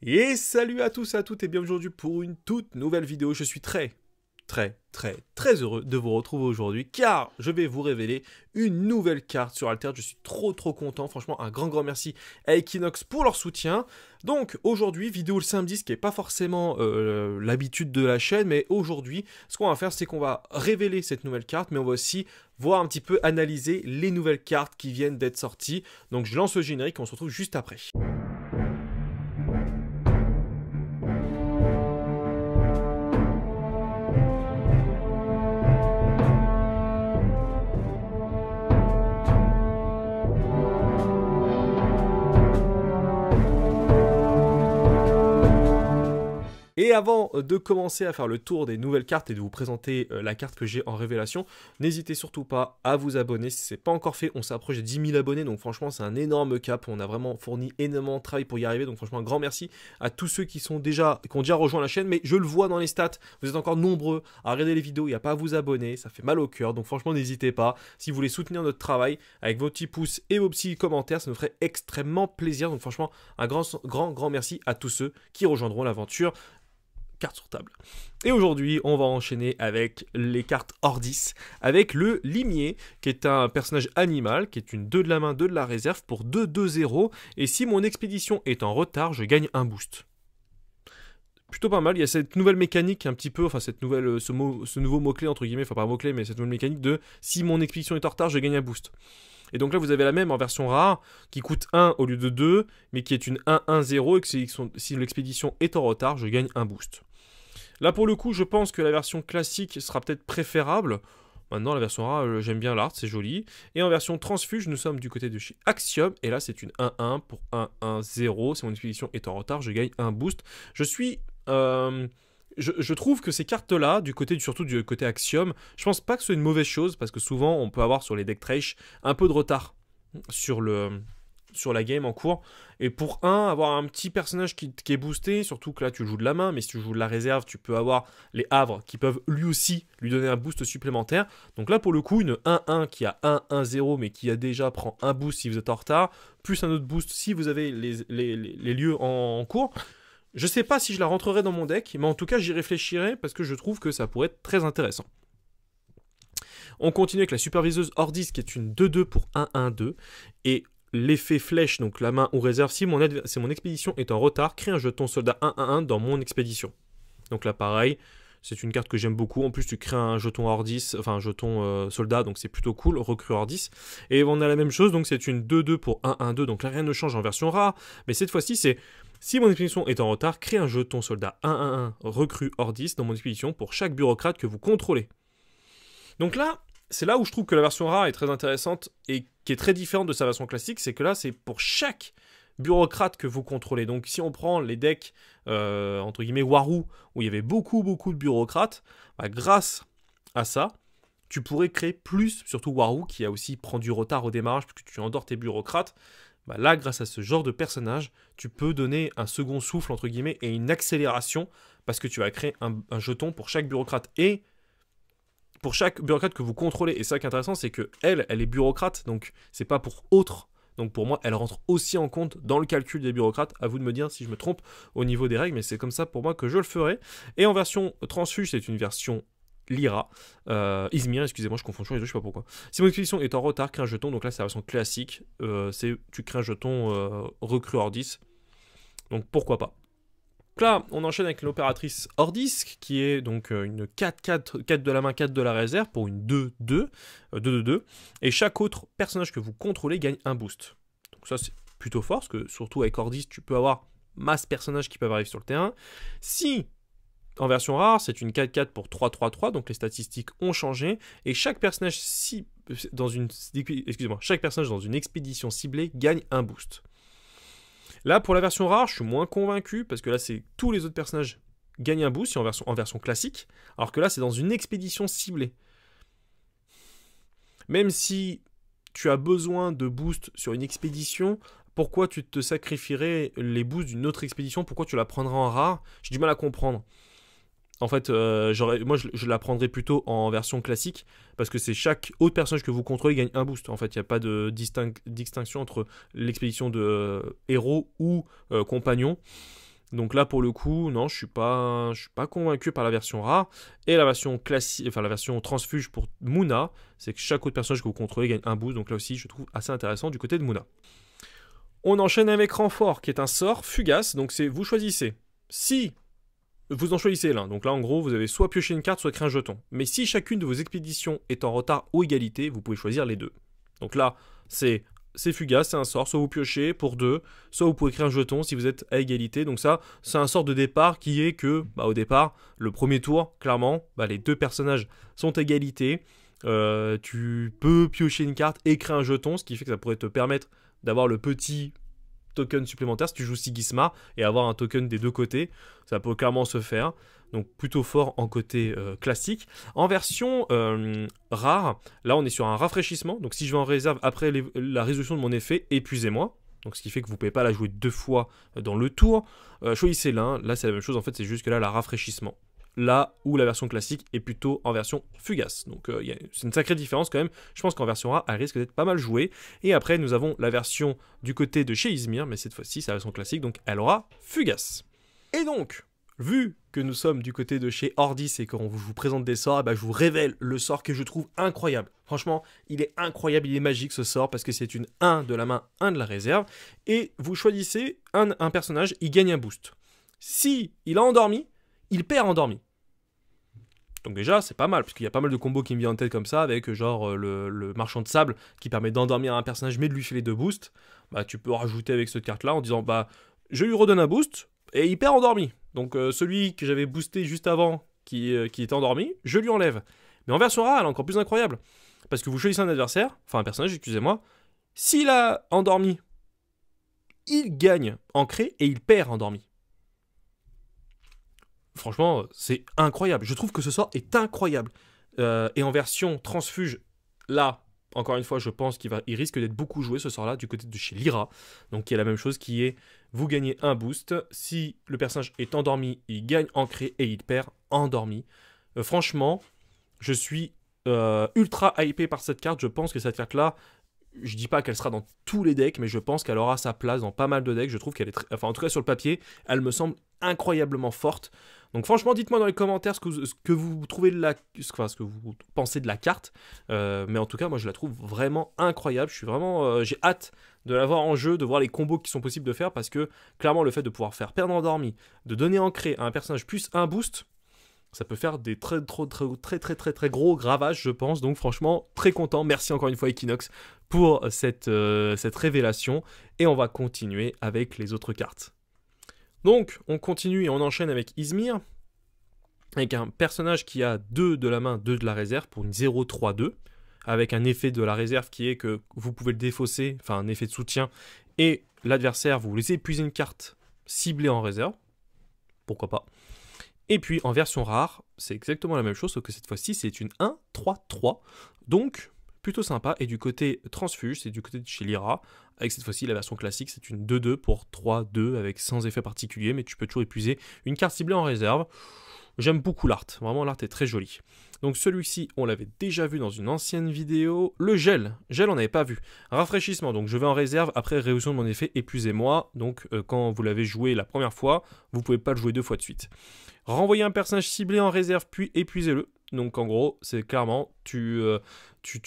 Et salut à tous et à toutes et bienvenue aujourd'hui pour une toute nouvelle vidéo. Je suis très heureux de vous retrouver aujourd'hui car je vais vous révéler une nouvelle carte sur Altered. Je suis trop content, franchement un grand merci à Equinox pour leur soutien. Donc aujourd'hui vidéo le samedi, ce qui n'est pas forcément l'habitude de la chaîne, mais aujourd'hui ce qu'on va faire c'est qu'on va révéler cette nouvelle carte, mais on va aussi voir un petit peu analyser les nouvelles cartes qui viennent d'être sorties. Donc je lance le générique et on se retrouve juste après. Et avant de commencer à faire le tour des nouvelles cartes et de vous présenter la carte que j'ai en révélation, n'hésitez surtout pas à vous abonner si ce n'est pas encore fait. On s'approche des 10 000 abonnés, donc franchement c'est un énorme cap. On a vraiment fourni énormément de travail pour y arriver, donc franchement un grand merci à tous ceux qui ont déjà rejoint la chaîne. Mais je le vois dans les stats, vous êtes encore nombreux à regarder les vidéos, il n'y a pas à vous abonner, ça fait mal au cœur. Donc franchement n'hésitez pas, si vous voulez soutenir notre travail avec vos petits pouces et vos petits commentaires, ça nous ferait extrêmement plaisir. Donc franchement un grand merci à tous ceux qui rejoindront l'aventure. Carte sur table. Et aujourd'hui, on va enchaîner avec les cartes Ordis, avec le limier, qui est un personnage animal, qui est une 2 de la main, 2 de la réserve, pour 2-2-0, et si mon expédition est en retard, je gagne un boost. Plutôt pas mal, il y a cette nouvelle mécanique un petit peu, enfin cette nouvelle, ce nouveau mot-clé entre guillemets, enfin pas un mot-clé, mais cette nouvelle mécanique de si mon expédition est en retard, je gagne un boost. Et donc là, vous avez la même en version rare, qui coûte 1 au lieu de 2, mais qui est une 1-1-0, et que si l'expédition est en retard, je gagne un boost. Là, pour le coup, je pense que la version classique sera peut-être préférable. Maintenant, la version rare, j'aime bien l'art, c'est joli. Et en version transfuge, nous sommes du côté de chez Axiom, et là, c'est une 1-1 pour 1-1-0. Si mon expédition est en retard, je gagne un boost. Je trouve que ces cartes-là, surtout du côté Axiom, je pense pas que ce soit une mauvaise chose, parce que souvent, on peut avoir sur les deck trash un peu de retard sur la game en cours. Et pour avoir un petit personnage qui est boosté, surtout que là, tu joues de la main, mais si tu joues de la réserve, tu peux avoir les havres qui peuvent lui aussi lui donner un boost supplémentaire. Donc là, pour le coup, une 1-1 qui a 1-1-0, mais qui a déjà prend un boost si vous êtes en retard, plus un autre boost si vous avez les lieux en cours. Je sais pas si je la rentrerai dans mon deck, mais en tout cas j'y réfléchirai parce que je trouve que ça pourrait être très intéressant. On continue avec la superviseuse Ordis qui est une 2-2 pour 1-1-2. Et l'effet flèche, donc la main ou réserve, si mon expédition est en retard, crée un jeton soldat 1-1-1 dans mon expédition. Donc là pareil, c'est une carte que j'aime beaucoup. En plus tu crées un jeton Ordis, enfin un jeton soldat, donc c'est plutôt cool, recrue Ordis. Et on a la même chose, donc c'est une 2-2 pour 1-1-2, donc là rien ne change en version rare. Mais cette fois-ci c'est... Si mon expédition est en retard, crée un jeton soldat 1-1-1 recrue Ordis dans mon expédition pour chaque bureaucrate que vous contrôlez. Donc là, c'est là où je trouve que la version rare est très intéressante et qui est très différente de sa version classique, c'est que là, c'est pour chaque bureaucrate que vous contrôlez. Donc si on prend les decks, entre guillemets, Warou, où il y avait beaucoup de bureaucrates, bah, grâce à ça, tu pourrais créer plus, surtout Warou, qui a aussi prend du retard au démarrage, puisque tu endors tes bureaucrates. Bah là, grâce à ce genre de personnage, tu peux donner un second souffle, entre guillemets, et une accélération, parce que tu vas créer un jeton pour chaque bureaucrate. Et pour chaque bureaucrate que vous contrôlez. Et ça qui est intéressant, c'est que elle est bureaucrate, donc c'est pas pour autre. Donc pour moi, elle rentre aussi en compte dans le calcul des bureaucrates. À vous de me dire si je me trompe au niveau des règles, mais c'est comme ça pour moi que je le ferai. Et en version transfuge, c'est une version Lyra, Izmir, excusez-moi, je confonds toujours les deux, je sais pas pourquoi. Si mon expédition est en retard, crée un jeton, donc là c'est la version classique, tu crées un jeton recrue Ordis, donc pourquoi pas. Donc là, on enchaîne avec l'opératrice Ordis, qui est donc une 4-4 de la main, 4 de la réserve, pour une 2-2, et chaque autre personnage que vous contrôlez gagne un boost. Donc ça c'est plutôt fort, parce que surtout avec Ordis, tu peux avoir masse personnages qui peuvent arriver sur le terrain. Si en version rare, c'est une 4-4 pour 3-3-3, donc les statistiques ont changé, et chaque personnage dans une expédition ciblée gagne un boost. Là, pour la version rare, je suis moins convaincu, parce que là, c'est tous les autres personnages gagnent un boost, en version classique, alors que là, c'est dans une expédition ciblée. Même si tu as besoin de boost sur une expédition, pourquoi tu te sacrifierais les boosts d'une autre expédition? Pourquoi tu la prendrais en rare? J'ai du mal à comprendre. En fait, moi je la prendrais plutôt en version classique, parce que c'est chaque autre personnage que vous contrôlez gagne un boost. En fait, il n'y a pas de distinction entre l'expédition de héros ou compagnon. Donc là pour le coup, non, je suis pas convaincu par la version rare. Et la version classique, enfin la version transfuge pour Munna, c'est que chaque autre personnage que vous contrôlez gagne un boost. Donc là aussi, je trouve assez intéressant du côté de Munna. On enchaîne avec Renfort, qui est un sort fugace. Donc c'est vous choisissez. Si vous en choisissez l'un, donc là en gros vous avez soit pioché une carte, soit créé un jeton. Mais si chacune de vos expéditions est en retard ou égalité, vous pouvez choisir les deux. Donc là, c'est fugace, c'est un sort, soit vous piochez pour 2, soit vous pouvez créer un jeton si vous êtes à égalité. Donc ça, c'est un sort de départ qui est que, au départ, le premier tour, clairement, les deux personnages sont à égalité. Tu peux piocher une carte et créer un jeton, ce qui fait que ça pourrait te permettre d'avoir le petit token supplémentaire si tu joues Sigismar et avoir un token des deux côtés. Ça peut clairement se faire. Donc plutôt fort en côté classique. En version rare, là on est sur un rafraîchissement. Donc si je vais en réserve après la résolution de mon effet, épuisez-moi. Donc ce qui fait que vous ne pouvez pas la jouer 2 fois dans le tour. Choisissez l'un. Là c'est la même chose. En fait c'est juste que là la rafraîchissement. Là où la version classique est plutôt en version fugace. Donc c'est une sacrée différence quand même. Je pense qu'en version rare, elle risque d'être pas mal jouée. Et après, nous avons la version du côté de chez Izmir, mais cette fois-ci, c'est la version classique, donc elle aura fugace. Et donc, vu que nous sommes du côté de chez Ordis et qu'on vous présente des sorts, je vous révèle le sort que je trouve incroyable. Franchement, il est incroyable, il est magique ce sort, parce que c'est une 1 de la main, 1 de la réserve. Et vous choisissez un personnage, il gagne un boost. Si il a endormi, il perd endormi. Donc déjà, c'est pas mal, parce qu'il y a pas mal de combos qui me viennent en tête comme ça, avec genre le marchand de sable qui permet d'endormir un personnage mais de lui filer 2 boosts. Tu peux rajouter avec cette carte-là en disant, je lui redonne un boost, et il perd endormi. Donc celui que j'avais boosté juste avant, qui était endormi, je lui enlève. Mais en version rare, elle est encore plus incroyable. Parce que vous choisissez un adversaire, enfin un personnage, excusez-moi, s'il a endormi, il gagne ancré et il perd endormi. Franchement, c'est incroyable. Je trouve que ce sort est incroyable. Et en version transfuge, là, encore une fois, je pense qu'il risque d'être beaucoup joué ce sort-là du côté de chez Lyra. Donc il y a la même chose qui est, vous gagnez un boost. Si le personnage est endormi, il gagne ancré et il perd endormi. Franchement, je suis ultra hypé par cette carte. Je pense que cette carte-là, je dis pas qu'elle sera dans tous les decks, mais je pense qu'elle aura sa place dans pas mal de decks. Je trouve qu'elle est enfin en tout cas sur le papier, elle me semble incroyablement forte. Donc franchement, dites-moi dans les commentaires ce que vous trouvez ce que vous pensez de la carte. Mais en tout cas, moi je la trouve vraiment incroyable. Je suis vraiment, j'ai hâte de la voir en jeu, de voir les combos qui sont possibles de faire, parce que clairement le fait de pouvoir faire perdre endormi, de donner ancré à un personnage plus un boost, ça peut faire des très gros gravages, je pense. Donc franchement, très content. Merci encore une fois Equinox pour cette révélation. Et on va continuer avec les autres cartes. Donc, on continue et on enchaîne avec Izmir. Avec un personnage qui a 2 de la main, 2 de la réserve pour une 0-3-2. Avec un effet de la réserve qui est que vous pouvez le défausser, enfin un effet de soutien. Et l'adversaire, vous laissez épuiser une carte ciblée en réserve. Pourquoi pas. Et puis en version rare, c'est exactement la même chose, sauf que cette fois-ci c'est une 1-3-3. Donc plutôt sympa. Et du côté transfuge, c'est du côté de chez Lyra. Avec cette fois-ci la version classique, c'est une 2-2 pour 3-2 avec sans effet particulier, mais tu peux toujours épuiser une carte ciblée en réserve. J'aime beaucoup l'art, vraiment l'art est très joli. Donc celui-ci, on l'avait déjà vu dans une ancienne vidéo. Le gel, on n'avait pas vu. Rafraîchissement, donc je vais en réserve après résolution de mon effet, épuisez-moi. Donc quand vous l'avez joué la première fois, vous ne pouvez pas le jouer 2 fois de suite. Renvoyer un personnage ciblé en réserve, puis épuisez-le. Donc en gros, c'est clairement, tu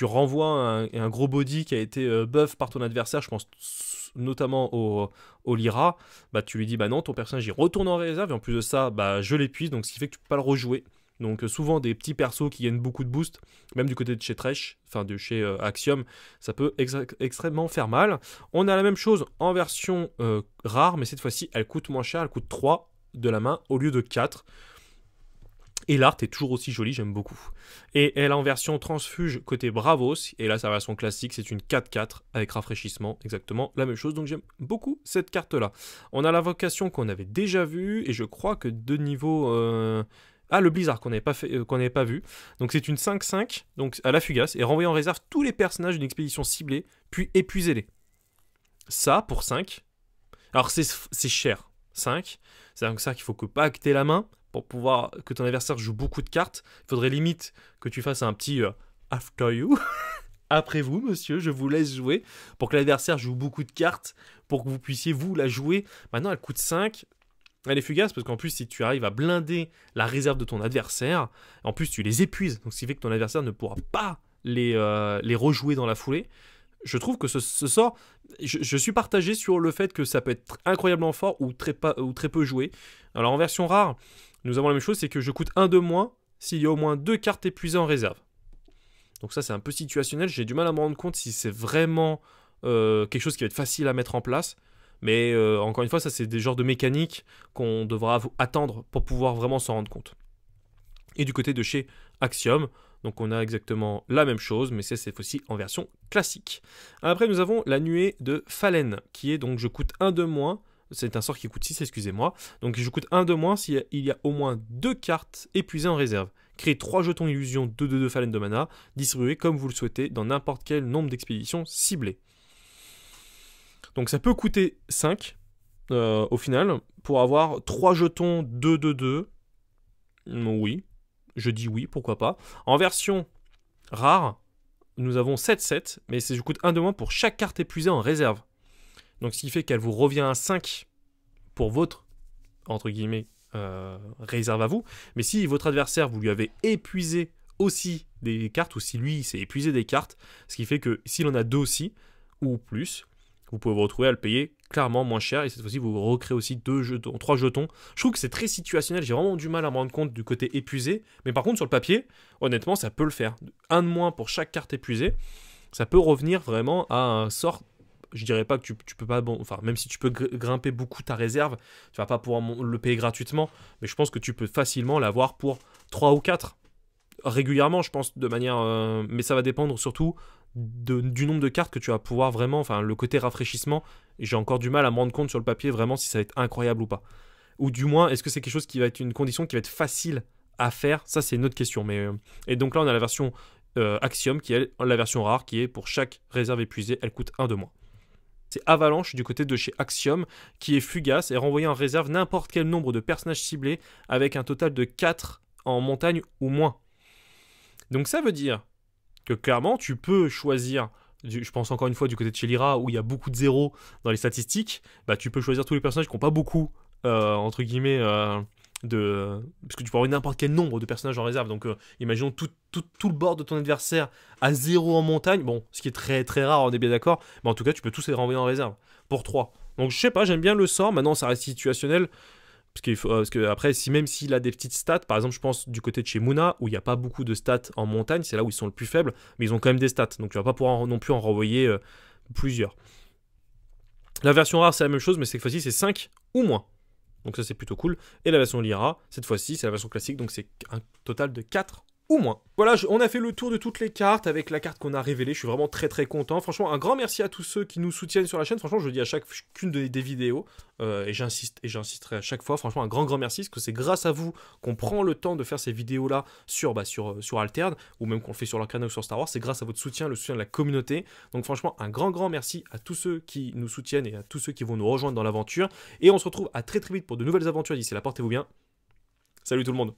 renvoies un gros body qui a été buff par ton adversaire, je pense notamment au Lyra. Tu lui dis non, ton personnage il retourne en réserve, et en plus de ça, je l'épuise, donc ce qui fait que tu peux pas le rejouer. Donc souvent des petits persos qui gagnent beaucoup de boost, même du côté de chez Thresh, enfin de chez Axiom, ça peut extrêmement faire mal. On a la même chose en version rare, mais cette fois-ci elle coûte moins cher, elle coûte 3 de la main au lieu de 4. Et l'art est toujours aussi joli, j'aime beaucoup. Et elle est en version transfuge côté Bravos, et là sa version classique c'est une 4-4 avec rafraîchissement, exactement la même chose, donc j'aime beaucoup cette carte-là. On a l'invocation qu'on avait déjà vue, et je crois que de niveau... le blizzard qu'on n'avait pas vu. Donc c'est une 5-5, donc à la fugace, et renvoyer en réserve tous les personnages d'une expédition ciblée, puis épuisez-les. Ça, pour 5, alors c'est cher, 5, c'est donc ça qu'il faut que pas acter la main, pour pouvoir que ton adversaire joue beaucoup de cartes. Il faudrait limite que tu fasses un petit after you. Après vous, monsieur, je vous laisse jouer, pour que l'adversaire joue beaucoup de cartes, pour que vous puissiez vous la jouer. Maintenant, elle coûte 5. Elle est fugace parce qu'en plus, si tu arrives à blinder la réserve de ton adversaire, en plus tu les épuises, donc ce qui fait que ton adversaire ne pourra pas les rejouer dans la foulée. Je trouve que ce sort, je suis partagé sur le fait que ça peut être incroyablement fort ou très peu joué. Alors en version rare, nous avons la même chose, c'est que je coûte 1 de moins s'il y a au moins 2 cartes épuisées en réserve. Donc ça c'est un peu situationnel, j'ai du mal à me rendre compte si c'est vraiment quelque chose qui va être facile à mettre en place. Mais encore une fois, ça c'est des genres de mécaniques qu'on devra attendre pour pouvoir vraiment s'en rendre compte. Et du côté de chez Axiom, donc on a exactement la même chose, mais c'est cette fois-ci en version classique. Après nous avons la nuée de Fallen, qui est donc je coûte 1 de moins, c'est un sort qui coûte 6, excusez-moi, donc je coûte 1 de moins s'il y a au moins 2 cartes épuisées en réserve. Créez 3 jetons illusion 2/2 de Fallen de mana, distribués comme vous le souhaitez dans n'importe quel nombre d'expéditions ciblées. Donc ça peut coûter 5 au final, pour avoir 3 jetons 2/2. Oui, je dis oui, pourquoi pas. En version rare, nous avons 7/7, mais je coûte 1 de moins pour chaque carte épuisée en réserve. Donc ce qui fait qu'elle vous revient à 5 pour votre, entre guillemets, réserve à vous. Mais si votre adversaire, vous lui avez épuisé aussi des cartes, ou si lui s'est épuisé des cartes, ce qui fait que s'il en a 2 aussi, ou plus, vous pouvez vous retrouver à le payer clairement moins cher, et cette fois-ci vous recréez aussi 3 jetons. Je trouve que c'est très situationnel, j'ai vraiment du mal à me rendre compte du côté épuisé, mais par contre sur le papier, honnêtement ça peut le faire. 1 de moins pour chaque carte épuisée, ça peut revenir vraiment à un sort. Je dirais pas que tu peux pas, enfin même si tu peux grimper beaucoup ta réserve, tu vas pas pouvoir le payer gratuitement, mais je pense que tu peux facilement l'avoir pour 3 ou 4 régulièrement, je pense, de manière, mais ça va dépendre surtout du nombre de cartes que tu vas pouvoir vraiment, enfin le côté rafraîchissement, j'ai encore du mal à me rendre compte sur le papier vraiment si ça va être incroyable ou pas. Ou du moins, est-ce que c'est quelque chose qui va être une condition qui va être facile à faire? Ça c'est une autre question. Mais et donc là on a la version Axiom qui est la version rare qui est pour chaque réserve épuisée, elle coûte 1 de moins. C'est Avalanche du côté de chez Axiom qui est fugace et renvoyer en réserve n'importe quel nombre de personnages ciblés avec un total de 4 en montagne ou moins. Donc ça veut dire que clairement tu peux choisir, je pense encore une fois du côté de chez Lyra où il y a beaucoup de zéros dans les statistiques, bah tu peux choisir tous les personnages qui n'ont pas beaucoup, entre guillemets, parce que tu peux avoir n'importe quel nombre de personnages en réserve, donc imaginons tout le bord de ton adversaire à 0 en montagne, bon, ce qui est très très rare, on est bien d'accord, mais en tout cas tu peux tous les renvoyer en réserve, pour 3. Donc je sais pas, j'aime bien le sort, maintenant ça reste situationnel, parce que après, même s'il a des petites stats, par exemple, je pense du côté de chez Muna, où il n'y a pas beaucoup de stats en montagne, c'est là où ils sont le plus faibles, mais ils ont quand même des stats, donc tu vas pas pouvoir non plus en renvoyer plusieurs. La version rare, c'est la même chose, mais cette fois-ci, c'est 5 ou moins. Donc ça, c'est plutôt cool. Et la version Lyra, cette fois-ci, c'est la version classique, donc c'est un total de 4 ou moins. Voilà, on a fait le tour de toutes les cartes avec la carte qu'on a révélée. Je suis vraiment très très content. Franchement, un grand merci à tous ceux qui nous soutiennent sur la chaîne. Franchement, je le dis à chacune des vidéos et j'insisterai à chaque fois. Franchement, un grand merci parce que c'est grâce à vous qu'on prend le temps de faire ces vidéos-là sur Altern ou même qu'on le fait sur leur canal ou sur Star Wars. C'est grâce à votre soutien, le soutien de la communauté. Donc franchement, un grand merci à tous ceux qui nous soutiennent et à tous ceux qui vont nous rejoindre dans l'aventure. Et on se retrouve à très très vite pour de nouvelles aventures. D'ici là, portez-vous bien. Salut tout le monde.